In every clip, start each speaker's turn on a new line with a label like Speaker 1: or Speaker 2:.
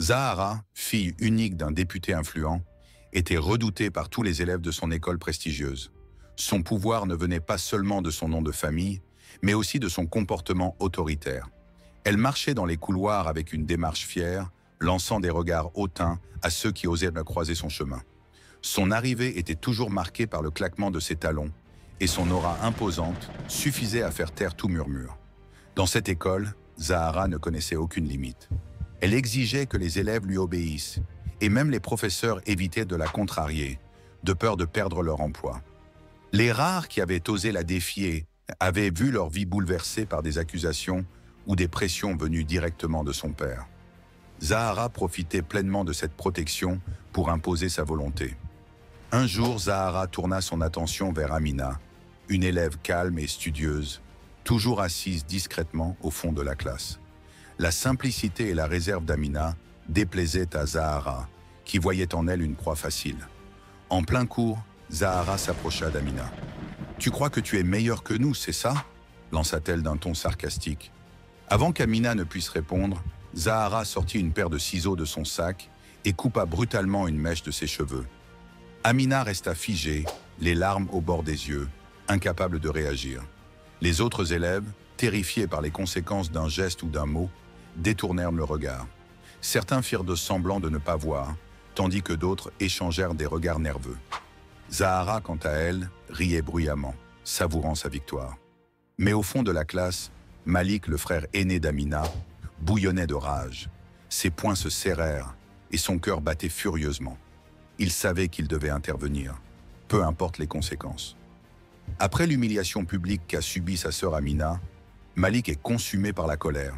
Speaker 1: Zahara, fille unique d'un député influent, était redoutée par tous les élèves de son école prestigieuse. Son pouvoir ne venait pas seulement de son nom de famille, mais aussi de son comportement autoritaire. Elle marchait dans les couloirs avec une démarche fière, lançant des regards hautains à ceux qui osaient me croiser son chemin. Son arrivée était toujours marquée par le claquement de ses talons, et son aura imposante suffisait à faire taire tout murmure. Dans cette école, Zahara ne connaissait aucune limite. Elle exigeait que les élèves lui obéissent, et même les professeurs évitaient de la contrarier, de peur de perdre leur emploi. Les rares qui avaient osé la défier avaient vu leur vie bouleversée par des accusations ou des pressions venues directement de son père. Zahara profitait pleinement de cette protection pour imposer sa volonté. Un jour, Zahara tourna son attention vers Amina, une élève calme et studieuse, toujours assise discrètement au fond de la classe. La simplicité et la réserve d'Amina déplaisaient à Zahara, qui voyait en elle une proie facile. En plein cours, Zahara s'approcha d'Amina. « Tu crois que tu es meilleur que nous, c'est ça ?» lança-t-elle d'un ton sarcastique. Avant qu'Amina ne puisse répondre, Zahara sortit une paire de ciseaux de son sac et coupa brutalement une mèche de ses cheveux. Amina resta figée, les larmes au bord des yeux, incapable de réagir. Les autres élèves, terrifiés par les conséquences d'un geste ou d'un mot, détournèrent le regard. Certains firent de semblant de ne pas voir, tandis que d'autres échangèrent des regards nerveux. Zahara, quant à elle, riait bruyamment, savourant sa victoire. Mais au fond de la classe, Malik, le frère aîné d'Amina, bouillonnait de rage. Ses poings se serrèrent et son cœur battait furieusement. Il savait qu'il devait intervenir, peu importe les conséquences. Après l'humiliation publique qu'a subie sa sœur Amina, Malik est consumé par la colère.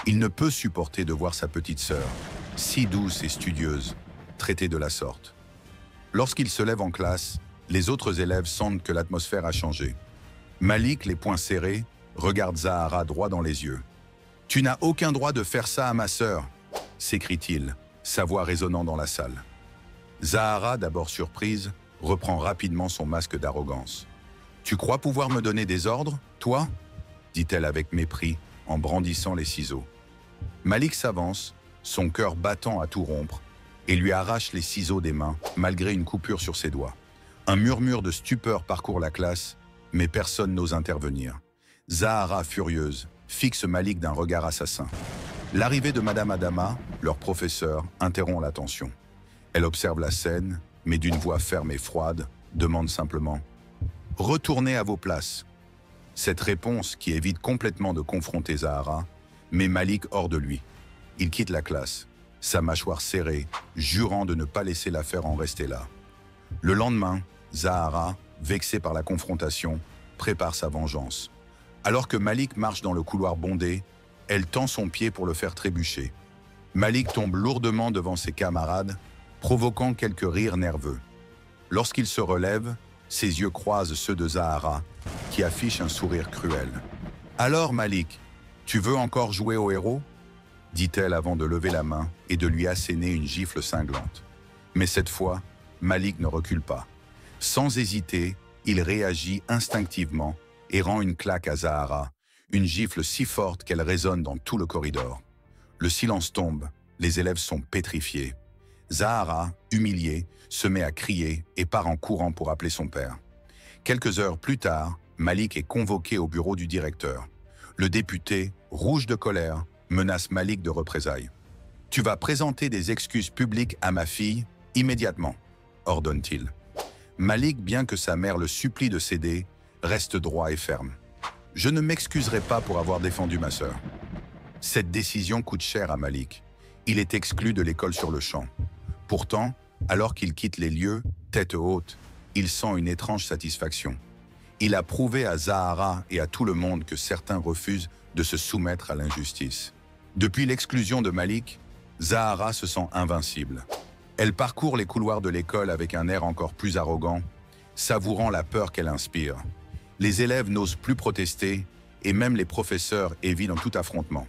Speaker 1: Il ne peut supporter de voir sa petite sœur, si douce et studieuse, traitée de la sorte. Lorsqu'il se lève en classe, les autres élèves sentent que l'atmosphère a changé. Malik, les poings serrés, regarde Zahara droit dans les yeux. « Tu n'as aucun droit de faire ça à ma sœur !» s'écrie-t-il, sa voix résonnant dans la salle. Zahara, d'abord surprise, reprend rapidement son masque d'arrogance. « Tu crois pouvoir me donner des ordres, toi ?» dit-elle avec mépris, en brandissant les ciseaux. Malik s'avance, son cœur battant à tout rompre, et lui arrache les ciseaux des mains, malgré une coupure sur ses doigts. Un murmure de stupeur parcourt la classe, mais personne n'ose intervenir. Zahara, furieuse, fixe Malik d'un regard assassin. L'arrivée de Madame Adama, leur professeur, interrompt l'attention. Elle observe la scène, mais d'une voix ferme et froide, demande simplement « Retournez à vos places !» Cette réponse, qui évite complètement de confronter Zahara, met Malik hors de lui. Il quitte la classe, sa mâchoire serrée, jurant de ne pas laisser l'affaire en rester là. Le lendemain, Zahara, vexée par la confrontation, prépare sa vengeance. Alors que Malik marche dans le couloir bondé, elle tend son pied pour le faire trébucher. Malik tombe lourdement devant ses camarades, provoquant quelques rires nerveux. Lorsqu'il se relève, ses yeux croisent ceux de Zahara, qui affiche un sourire cruel. « Alors, Malik, tu veux encore jouer au héros ?» dit-elle avant de lever la main et de lui asséner une gifle cinglante. Mais cette fois, Malik ne recule pas. Sans hésiter, il réagit instinctivement et rend une claque à Zahara, une gifle si forte qu'elle résonne dans tout le corridor. Le silence tombe, les élèves sont pétrifiés. Zahara, humiliée, se met à crier et part en courant pour appeler son père. Quelques heures plus tard, Malik est convoqué au bureau du directeur. Le député, rouge de colère, menace Malik de représailles. « Tu vas présenter des excuses publiques à ma fille, immédiatement », ordonne-t-il. Malik, bien que sa mère le supplie de céder, reste droit et ferme. « Je ne m'excuserai pas pour avoir défendu ma sœur. » Cette décision coûte cher à Malik. Il est exclu de l'école sur le champ. Pourtant, alors qu'il quitte les lieux, tête haute, il sent une étrange satisfaction. Il a prouvé à Zahara et à tout le monde que certains refusent de se soumettre à l'injustice. Depuis l'exclusion de Malik, Zahara se sent invincible. Elle parcourt les couloirs de l'école avec un air encore plus arrogant, savourant la peur qu'elle inspire. Les élèves n'osent plus protester et même les professeurs évitent tout affrontement.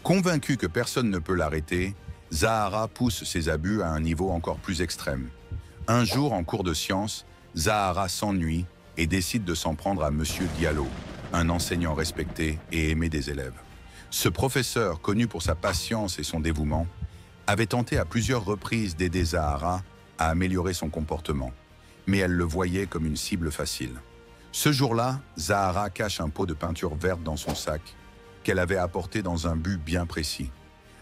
Speaker 1: Convaincu que personne ne peut l'arrêter, Zahara pousse ses abus à un niveau encore plus extrême. Un jour, en cours de sciences, Zahara s'ennuie et décide de s'en prendre à Monsieur Diallo, un enseignant respecté et aimé des élèves. Ce professeur, connu pour sa patience et son dévouement, avait tenté à plusieurs reprises d'aider Zahara à améliorer son comportement, mais elle le voyait comme une cible facile. Ce jour-là, Zahara cache un pot de peinture verte dans son sac, qu'elle avait apporté dans un but bien précis.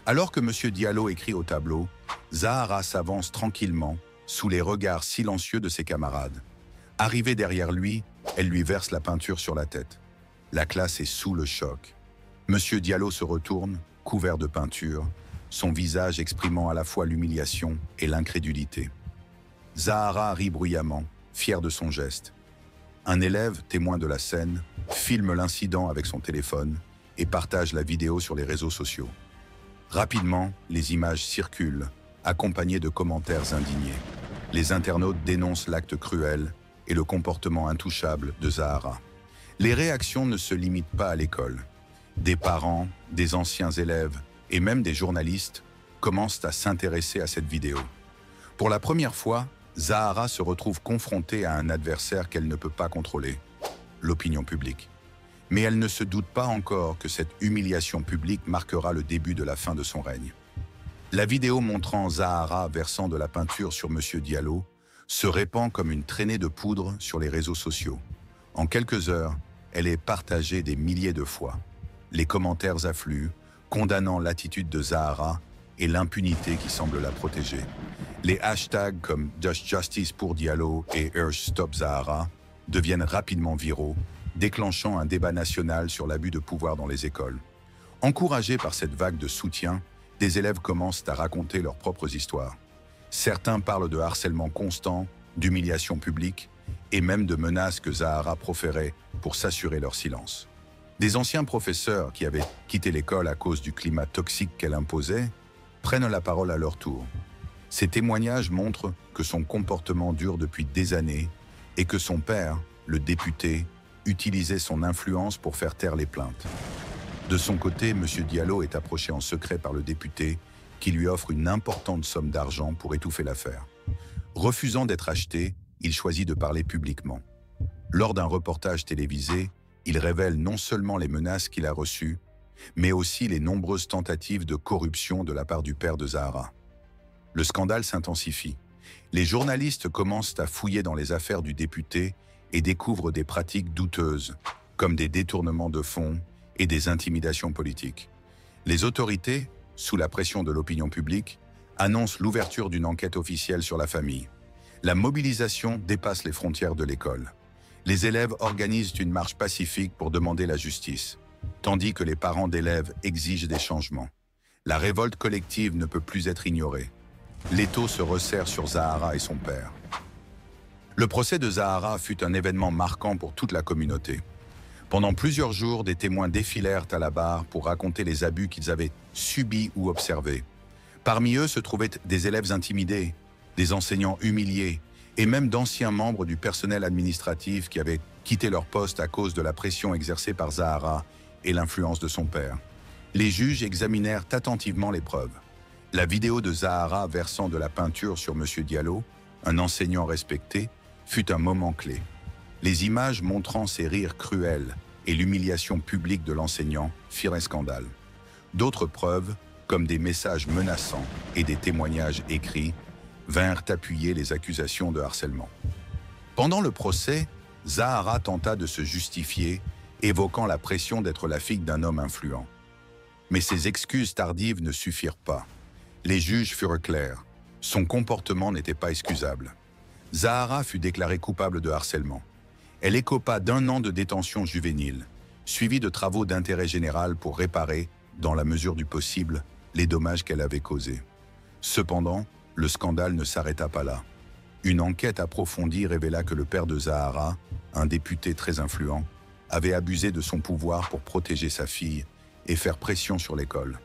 Speaker 1: Alors que M. Diallo écrit au tableau, Zahara s'avance tranquillement, sous les regards silencieux de ses camarades. Arrivée derrière lui, elle lui verse la peinture sur la tête. La classe est sous le choc. M. Diallo se retourne, couvert de peinture, son visage exprimant à la fois l'humiliation et l'incrédulité. Zahara rit bruyamment, fier de son geste. Un élève, témoin de la scène, filme l'incident avec son téléphone et partage la vidéo sur les réseaux sociaux. Rapidement, les images circulent, accompagnées de commentaires indignés. Les internautes dénoncent l'acte cruel et le comportement intouchable de Zahara. Les réactions ne se limitent pas à l'école. Des parents, des anciens élèves et même des journalistes commencent à s'intéresser à cette vidéo. Pour la première fois, Zahara se retrouve confrontée à un adversaire qu'elle ne peut pas contrôler, l'opinion publique. Mais elle ne se doute pas encore que cette humiliation publique marquera le début de la fin de son règne. La vidéo montrant Zahara versant de la peinture sur M. Diallo se répand comme une traînée de poudre sur les réseaux sociaux. En quelques heures, elle est partagée des milliers de fois. Les commentaires affluent, condamnant l'attitude de Zahara et l'impunité qui semble la protéger. Les hashtags comme Just Justice pour Diallo et Urge Stop Zahara deviennent rapidement viraux, déclenchant un débat national sur l'abus de pouvoir dans les écoles. Encouragés par cette vague de soutien, des élèves commencent à raconter leurs propres histoires. Certains parlent de harcèlement constant, d'humiliation publique et même de menaces que Zahara proférait pour s'assurer leur silence. Des anciens professeurs qui avaient quitté l'école à cause du climat toxique qu'elle imposait prennent la parole à leur tour. Ces témoignages montrent que son comportement dure depuis des années et que son père, le député, utilisait son influence pour faire taire les plaintes. De son côté, M. Diallo est approché en secret par le député qui lui offre une importante somme d'argent pour étouffer l'affaire. Refusant d'être acheté, il choisit de parler publiquement. Lors d'un reportage télévisé, il révèle non seulement les menaces qu'il a reçues, mais aussi les nombreuses tentatives de corruption de la part du père de Zahara. Le scandale s'intensifie. Les journalistes commencent à fouiller dans les affaires du député et découvrent des pratiques douteuses, comme des détournements de fonds et des intimidations politiques. Les autorités, sous la pression de l'opinion publique, annoncent l'ouverture d'une enquête officielle sur la famille. La mobilisation dépasse les frontières de l'école. Les élèves organisent une marche pacifique pour demander la justice, tandis que les parents d'élèves exigent des changements. La révolte collective ne peut plus être ignorée. L'étau se resserre sur Zahara et son père. Le procès de Zahara fut un événement marquant pour toute la communauté. Pendant plusieurs jours, des témoins défilèrent à la barre pour raconter les abus qu'ils avaient subis ou observés. Parmi eux se trouvaient des élèves intimidés, des enseignants humiliés et même d'anciens membres du personnel administratif qui avaient quitté leur poste à cause de la pression exercée par Zahara et l'influence de son père. Les juges examinèrent attentivement les preuves. La vidéo de Zahara versant de la peinture sur M. Diallo, un enseignant respecté, fut un moment clé. Les images montrant ses rires cruels et l'humiliation publique de l'enseignant firent un scandale. D'autres preuves, comme des messages menaçants et des témoignages écrits, vinrent appuyer les accusations de harcèlement. Pendant le procès, Zahara tenta de se justifier, évoquant la pression d'être la fille d'un homme influent. Mais ces excuses tardives ne suffirent pas. Les juges furent clairs. Son comportement n'était pas excusable. Zahara fut déclarée coupable de harcèlement. Elle écopa d'1 an de détention juvénile, suivi de travaux d'intérêt général pour réparer, dans la mesure du possible, les dommages qu'elle avait causés. Cependant, le scandale ne s'arrêta pas là. Une enquête approfondie révéla que le père de Zahara, un député très influent, avait abusé de son pouvoir pour protéger sa fille et faire pression sur l'école.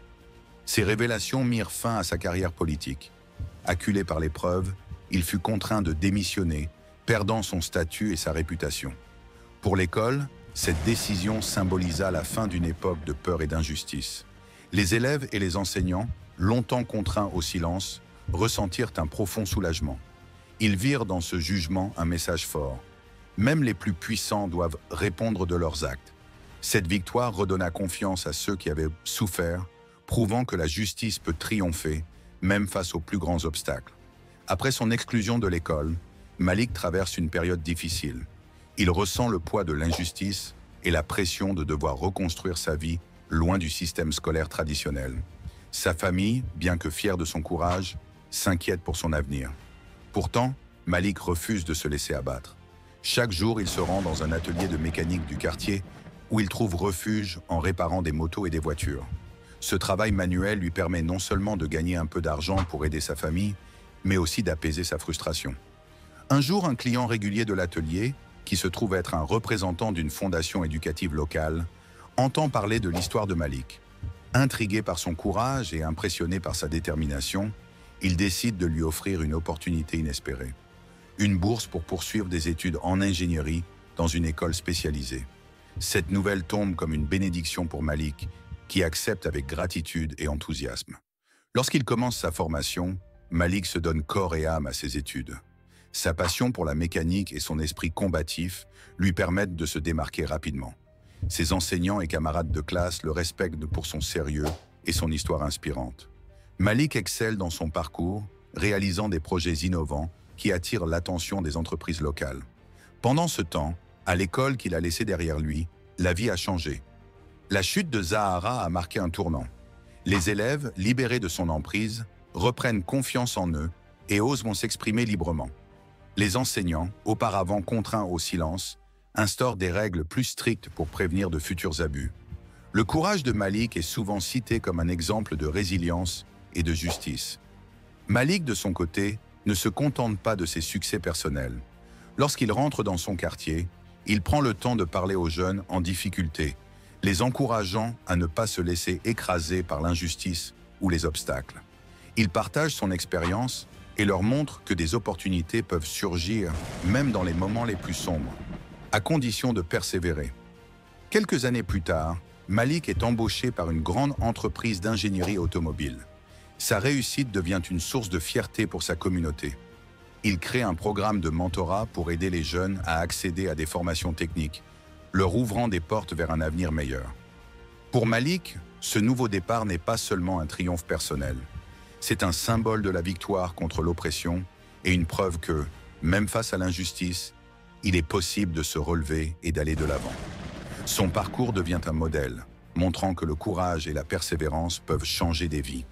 Speaker 1: Ces révélations mirent fin à sa carrière politique. Acculé par les preuves, il fut contraint de démissionner, perdant son statut et sa réputation. Pour l'école, cette décision symbolisa la fin d'une époque de peur et d'injustice. Les élèves et les enseignants, longtemps contraints au silence, ressentirent un profond soulagement. Ils virent dans ce jugement un message fort. Même les plus puissants doivent répondre de leurs actes. Cette victoire redonna confiance à ceux qui avaient souffert, prouvant que la justice peut triompher, même face aux plus grands obstacles. Après son exclusion de l'école, Malik traverse une période difficile. Il ressent le poids de l'injustice et la pression de devoir reconstruire sa vie loin du système scolaire traditionnel. Sa famille, bien que fière de son courage, s'inquiète pour son avenir. Pourtant, Malik refuse de se laisser abattre. Chaque jour, il se rend dans un atelier de mécanique du quartier où il trouve refuge en réparant des motos et des voitures. Ce travail manuel lui permet non seulement de gagner un peu d'argent pour aider sa famille, mais aussi d'apaiser sa frustration. Un jour, un client régulier de l'atelier, qui se trouve être un représentant d'une fondation éducative locale, entend parler de l'histoire de Malik. Intrigué par son courage et impressionné par sa détermination, il décide de lui offrir une opportunité inespérée. Une bourse pour poursuivre des études en ingénierie dans une école spécialisée. Cette nouvelle tombe comme une bénédiction pour Malik, qui accepte avec gratitude et enthousiasme. Lorsqu'il commence sa formation, Malik se donne corps et âme à ses études. Sa passion pour la mécanique et son esprit combatif lui permettent de se démarquer rapidement. Ses enseignants et camarades de classe le respectent pour son sérieux et son histoire inspirante. Malik excelle dans son parcours, réalisant des projets innovants qui attirent l'attention des entreprises locales. Pendant ce temps, à l'école qu'il a laissée derrière lui, la vie a changé. La chute de Zahara a marqué un tournant. Les élèves, libérés de son emprise, reprennent confiance en eux et osent s'exprimer librement. Les enseignants, auparavant contraints au silence, instaurent des règles plus strictes pour prévenir de futurs abus. Le courage de Malik est souvent cité comme un exemple de résilience et de justice. Malik, de son côté, ne se contente pas de ses succès personnels. Lorsqu'il rentre dans son quartier, il prend le temps de parler aux jeunes en difficulté, les encourageant à ne pas se laisser écraser par l'injustice ou les obstacles. Il partage son expérience et leur montre que des opportunités peuvent surgir même dans les moments les plus sombres, à condition de persévérer. Quelques années plus tard, Malik est embauché par une grande entreprise d'ingénierie automobile. Sa réussite devient une source de fierté pour sa communauté. Il crée un programme de mentorat pour aider les jeunes à accéder à des formations techniques, leur ouvrant des portes vers un avenir meilleur. Pour Malik, ce nouveau départ n'est pas seulement un triomphe personnel. C'est un symbole de la victoire contre l'oppression et une preuve que, même face à l'injustice, il est possible de se relever et d'aller de l'avant. Son parcours devient un modèle, montrant que le courage et la persévérance peuvent changer des vies.